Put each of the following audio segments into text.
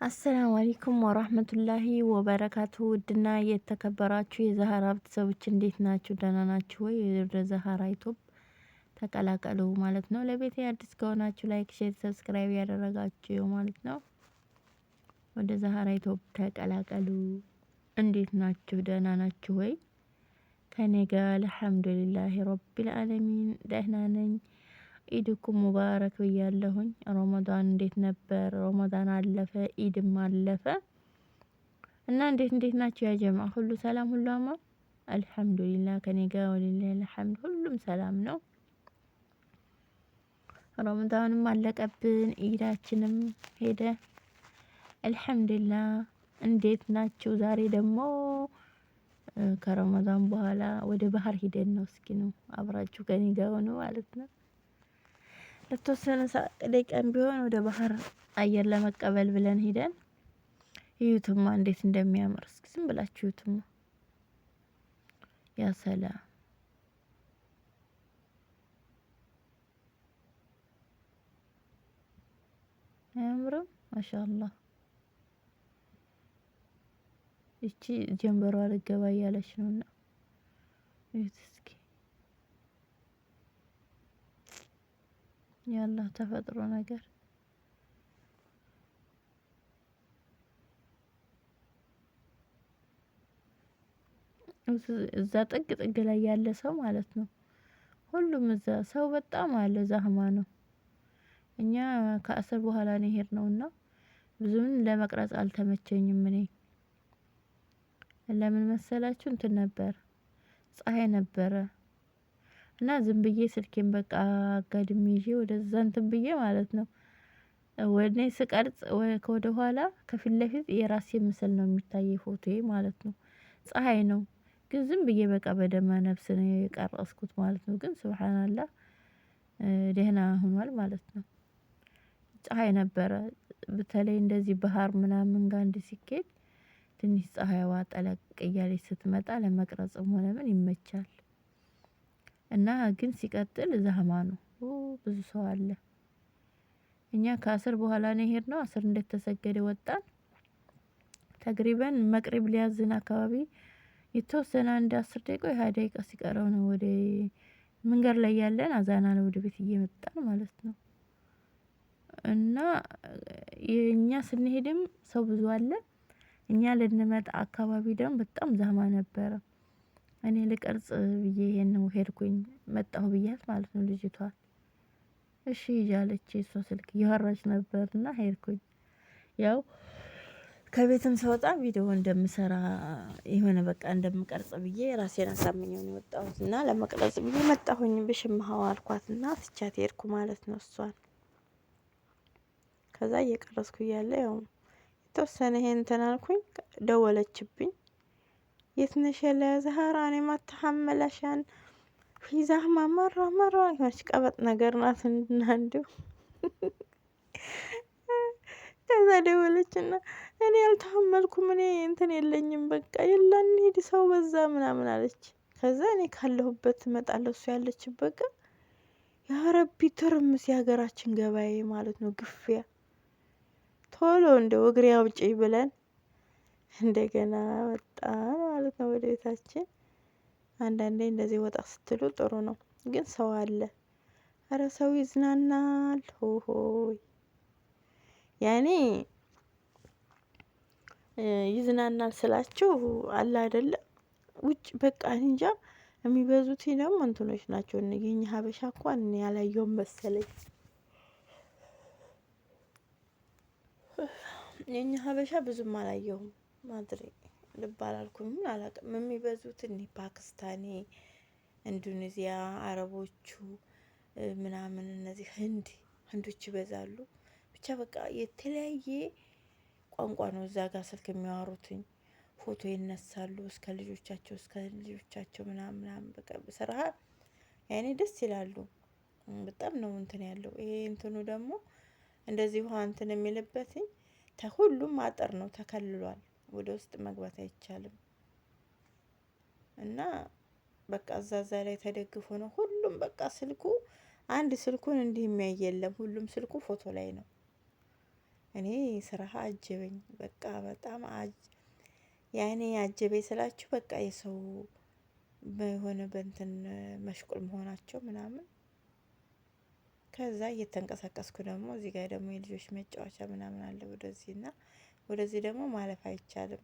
አሰላሙ አለይኩም ወራህመቱላሂ ወበረካቱ። ውድና የተከበራችሁ የዛህራ ቤተሰቦች እንዴት ናችሁ? ደህና ናችሁ ወይ? ወደ ዛህራ ዩቲዩብ ተቀላቀሉ ማለት ነው። ለቤቴ አዲስ ከሆናችሁ ላይክ፣ ሼር፣ ሰብስክራይብ ያደረጋችሁ ማለት ነው። ወደ ዛህራ ዩቲዩብ ተቀላቀሉ። እንዴት ናችሁ? ደህና ናችሁ ወይ? ከኔ ጋር አልሐምዱሊላሂ ረቢል ዓለሚን ደህና ነኝ። ኢድኩም ሙባረክ ብያለሁኝ። ረመዳን እንዴት ነበር? ረመዳን አለፈ፣ ኢድም አለፈ እና እንዴት ናችሁ ያ ጀማ? ሁሉ ሰላም፣ ሁሉ አማን? አልሐምዱሊላህ ከኔ ጋር ወሊላሂ አልሐምድ ሁሉም ሰላም ነው። ረመዳንም አለቀብን፣ ኢዳችንም ሄደ። አልሐምዱሊላህ። እንዴት ናችሁ? ዛሬ ደግሞ ከረመዳን በኋላ ወደ ባህር ሂደን ነው። እስኪ ነው አብራችሁ ከኔ ጋር ሆኖ ማለት ነው። ለተወሰነ ደቂቃም ቢሆን ወደ ባህር አየር ለመቀበል ብለን ሄደን እዩትማ እንዴት እንደሚያምር። እስኪ ዝም ብላችሁ እዩትማ። ያ ሰላም አያምርም? ማሻአላህ። እቺ ጀንበሯ ልገባ እያለች ነውና እዩት እስኪ። ያላህ ተፈጥሮ ነገር እዛ ጥግ ጥግ ላይ ያለ ሰው ማለት ነው። ሁሉም እዛ ሰው በጣም አለ፣ ዛህማ ነው። እኛ ከአስር በኋላ ነው የሄድነውና ብዙም ለመቅረጽ አልተመቸኝም። እኔ ለምን መሰላችሁ? እንትን ነበር ፀሐይ ነበረ እና ዝም ብዬ ስልኬን በቃ አጋድሜ ይዤ ወደዛ እንትን ብዬ ማለት ነው። ወኔ ስቀርጽ ከወደ ኋላ ከፊት ለፊት የራሴ ምስል ነው የሚታየው ፎቶዬ ማለት ነው። ፀሐይ ነው ግን ዝም ብዬ በቃ በደመ ነፍስ ነው የቀረጽኩት ማለት ነው። ግን ሱብሃንአላህ ደህና ሆኗል ማለት ነው። ፀሐይ ነበረ በተለይ እንደዚህ ባህር ምናምን ጋር እንዲህ ሲኬድ ትንሽ ፀሐይዋ ጠለቅ እያለች ስትመጣ ለመቅረጽም ሆነ ምን ይመቻል። እና ግን ሲቀጥል ዛህማ ነው፣ ብዙ ሰው አለ። እኛ ከአስር በኋላ ነው የሄድነው። አስር እንደተሰገደ ወጣን። ተግሪበን መቅሪብ ሊያዝን አካባቢ የተወሰነ አንድ 10 ደቂቃ 20 ደቂቃ ሲቀረው ነው ወደ መንገድ ላይ ያለን አዛና ነው ወደ ቤት እየመጣን ማለት ነው። እና የኛ ስንሄድም ሰው ብዙ አለ። እኛ ልንመጣ አካባቢ ደግሞ በጣም ዛህማ ነበረ። እኔ ልቀርጽ ብዬ ይሄንን ሄድኩኝ መጣሁ ብያት ማለት ነው ልጅቷ። እሺ ይዣለች የሷ ስልክ እያወራች ነበርና ሄድኩኝ። ያው ከቤትም ስወጣ ቪዲዮ እንደምሰራ የሆነ በቃ እንደምቀርጽ ብዬ ራሴን አሳምኜው ነው የወጣሁት እና ለመቅረጽ ብዬ መጣሁኝ። ብሽምሃው አልኳትና ትቻት ሄድኩ ማለት ነው እሷን። ከዛ እየቀረጽኩ እያለ ያው የተወሰነ ይሄን እንትን አልኩኝ። ደወለችብኝ። የት ነሽ ያለ ዛህራ? እኔ ማተሐመለሻን ፊ ዛህማ መራ የሆነች ቀበጥ ነገር ናት እና እንዲሁ ከዛ ደወለችና እኔ አልተሐመልኩም፣ እኔ እንትን የለኝም፣ በቃ የላ እንሂድ ሰው በዛ ምናምን አለች። ከዛ እኔ ካለሁበት እመጣለሁ እሱ ያለችበት ጋር ያ ረቢ ትርምስ የሀገራችን ገበያ ማለት ነው። ግፊያ ቶሎ እንደው እግሬ አውጪኝ ብለን እንደገና ወጣን ማለት ነው ወደ ቤታችን። አንዳንዴ እንደዚህ ወጣ ስትሉ ጥሩ ነው፣ ግን ሰው አለ። አረ ሰው ይዝናናል። ሆሆይ ያኔ ይዝናናል ስላችሁ አለ አይደለ ውጭ በቃ እንጃ የሚበዙት ደግሞ እንትኖች ናቸው። የኛ ሀበሻ እንኳን ያላየውም መሰለኝ። የኛ ሀበሻ ብዙም አላየሁም። ማድሬ ልብ አላልኩም፣ አላውቅም። የሚበዙት እኔ ፓኪስታኒ፣ ኢንዶኔዚያ፣ አረቦቹ ምናምን እነዚህ ህንዶች ይበዛሉ። ብቻ በቃ የተለያየ ቋንቋ ነው እዛ ጋር ስልክ የሚያወሩትኝ። ፎቶ ይነሳሉ እስከ ልጆቻቸው ምናምን በቃ በስራ ያኔ ደስ ይላሉ። በጣም ነው እንትን ያለው። ይሄ እንትኑ ደግሞ እንደዚህ ውሃ እንትን የሚልበትኝ ሁሉም አጥር ነው ተከልሏል። ወደ ውስጥ መግባት አይቻልም። እና በቃ እዛ ላይ ተደግፎ ነው ሁሉም በቃ ስልኩ አንድ ስልኩን እንዲህ የሚያይ የለም። ሁሉም ስልኩ ፎቶ ላይ ነው። እኔ ስራህ አጀበኝ በቃ በጣም ያኔ አጀበኝ ስላችሁ በቃ የሰው በሆነ በእንትን መሽቁል መሆናቸው ምናምን። ከዛ እየተንቀሳቀስኩ ደግሞ እዚህ ጋር ደግሞ የልጆች መጫወቻ ምናምን አለ ወደዚህ እና ወደዚህ ደግሞ ማለፍ አይቻልም።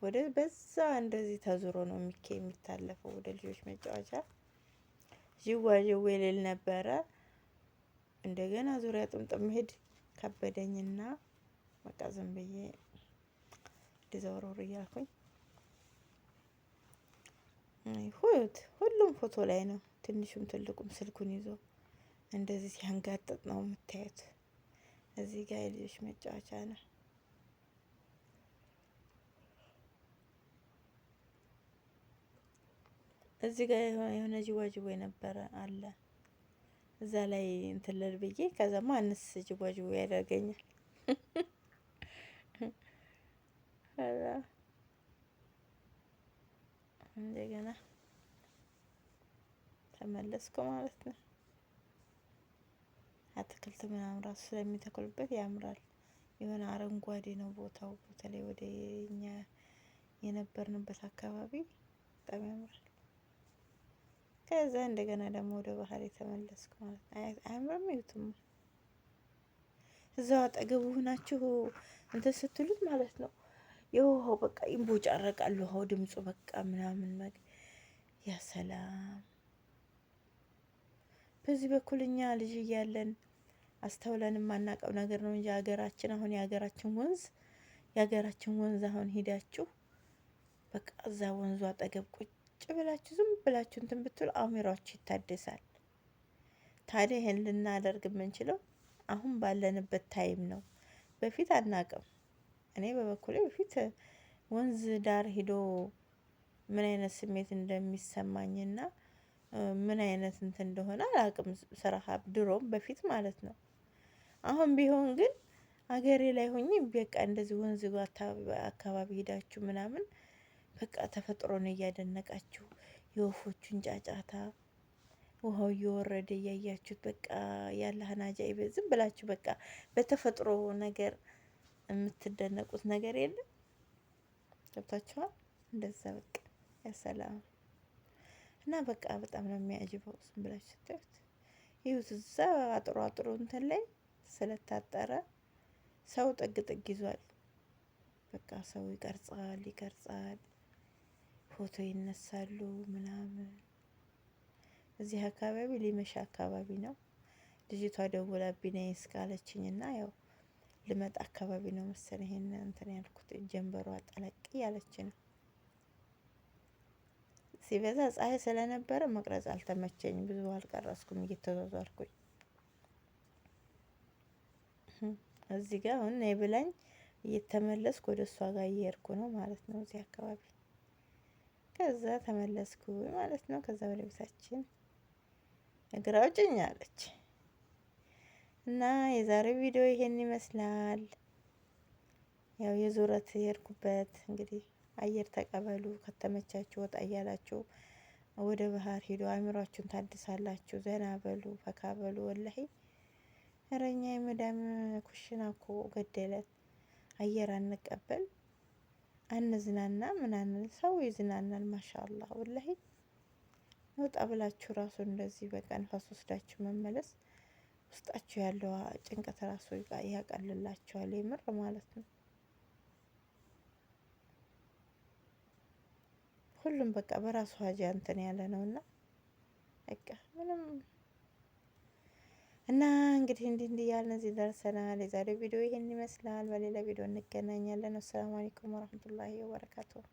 ወደ በዛ እንደዚህ ተዙሮ ነው የሚታለፈው ወደ ልጆች መጫወቻ። ዥዋ ዥዌ ልል ነበረ። እንደገና ዙሪያ ጥምጥም መሄድ ከበደኝና በቃ ዝም ብዬ እንዲዘወረወር እያልኩኝ ሁሉም ፎቶ ላይ ነው። ትንሹም ትልቁም ስልኩን ይዞ እንደዚህ ሲያንጋጥጥ ነው የምታዩት። እዚህ ጋር የልጆች መጫወቻ ነው። እዚህ ጋር የሆነ ጅዋጅዌ ነበረ አለ። እዛ ላይ እንትን ልል ብዬ ከዛ ማንስ ጅዋጅዌ ያደርገኛል። እንደገና ተመለስኩ ማለት ነው። አትክልት ምናምን ራሱ ስለሚተክሉበት ያምራል። የሆነ አረንጓዴ ነው ቦታው፣ በተለይ ወደ እኛ የነበርንበት አካባቢ በጣም ያምራል። ከዛ እንደገና ደግሞ ወደ ባህር የተመለስኩ ማለት ነው። አያምርም? ይዩትም እዛው አጠገቡ ሆናችሁ እንትን ስትሉት ማለት ነው የውሃው በቃ ይንቦጫረቃል። ውሃው ድምፁ በቃ ምናምን ያ ሰላም። በዚህ በኩል እኛ ልጅ እያለን አስተውለን የማናውቀው ነገር ነው እንጂ ሀገራችን አሁን የሀገራችን ወንዝ አሁን ሄዳችሁ በቃ እዛ ወንዙ አጠገብ ቁጭ ብላችሁ ዝም ብላችሁ እንትን ብትሉ አእምሯችሁ ይታደሳል። ታዲያ ይሄን ልናደርግ የምንችለው አሁን ባለንበት ታይም ነው። በፊት አናውቅም። እኔ በበኩሌ በፊት ወንዝ ዳር ሄዶ ምን አይነት ስሜት እንደሚሰማኝና ምን አይነት እንትን እንደሆነ አላውቅም። ስራሀ ድሮም በፊት ማለት ነው። አሁን ቢሆን ግን አገሬ ላይ ሆኜ በቃ እንደዚህ ወንዝ አካባቢ ሄዳችሁ ምናምን በቃ ተፈጥሮን እያደነቃችሁ የወፎቹን ጫጫታ ውሃው እየወረደ እያያችሁት በቃ ያለህን አጃኢብ ዝም ብላችሁ በቃ በተፈጥሮ ነገር የምትደነቁት ነገር የለም። ገብታችኋል? እንደዛ በቃ ያሰላም እና በቃ በጣም ነው የሚያጅበው። ዝም ብላችሁ ስታዩት ይሁት እዛ አጥሮ እንትን ላይ ስለታጠረ ሰው ጥግ ጥግ ይዟል። በቃ ሰው ይቀርጻል፣ ፎቶ ይነሳሉ ምናምን። እዚህ አካባቢ ሊመሻ አካባቢ ነው። ልጅቷ ደውላብኝ ነይ እስካለችኝና ያው ልመጣ አካባቢ ነው መሰለኝ ይሄን እንትን ያልኩት። ጀንበሯ ጠለቅ ያለች ነው። ሲበዛ ፀሐይ ስለነበረ መቅረጽ አልተመቸኝም። ብዙ አልቀረስኩም እየተዟዟርኩኝ። እዚህ ጋር አሁን ነይ ብላኝ እየተመለስኩ ወደ እሷ ጋር እየሄድኩ ነው ማለት ነው። እዚህ አካባቢ ከዛ ተመለስኩ ማለት ነው። ከዛ ወደ ቤታችን እግር አውጭኝ አለች እና የዛሬው ቪዲዮ ይሄን ይመስላል። ያው የዙረት የሄድኩበት እንግዲህ አየር ተቀበሉ። ከተመቻችሁ ወጣ እያላችሁ ወደ ባህር ሂዱ። አእምሯችሁን ታድሳላችሁ። ዘና በሉ፣ ፈካ በሉ። ወላሂ እረኛ የመዳም ኩሽና እኮ ገደለት። አየር አንቀበል፣ አንዝናና፣ ምናምን ሰው ይዝናናል። ማሻአላህ ወላሂ ወጣ ብላችሁ ራሱ እንደዚህ በቃ ንፋስ ወስዳችሁ መመለስ ውስጣችሁ ያለው ጭንቀት ራሱ ያቀልላችኋል። የምር ማለት ነው። ሁሉም በቃ በራሱ ሀጃ እንትን ያለ ነውና በቃ ምንም እና እንግዲህ እንዲህ ያልን እዚህ ደርሰናል። የዛሬው ቪዲዮ ይሄን ይመስላል። በሌላ ቪዲዮ እንገናኛለን። አሰላሙ አለይኩም ወራህመቱላሂ ወበረካቱሁ።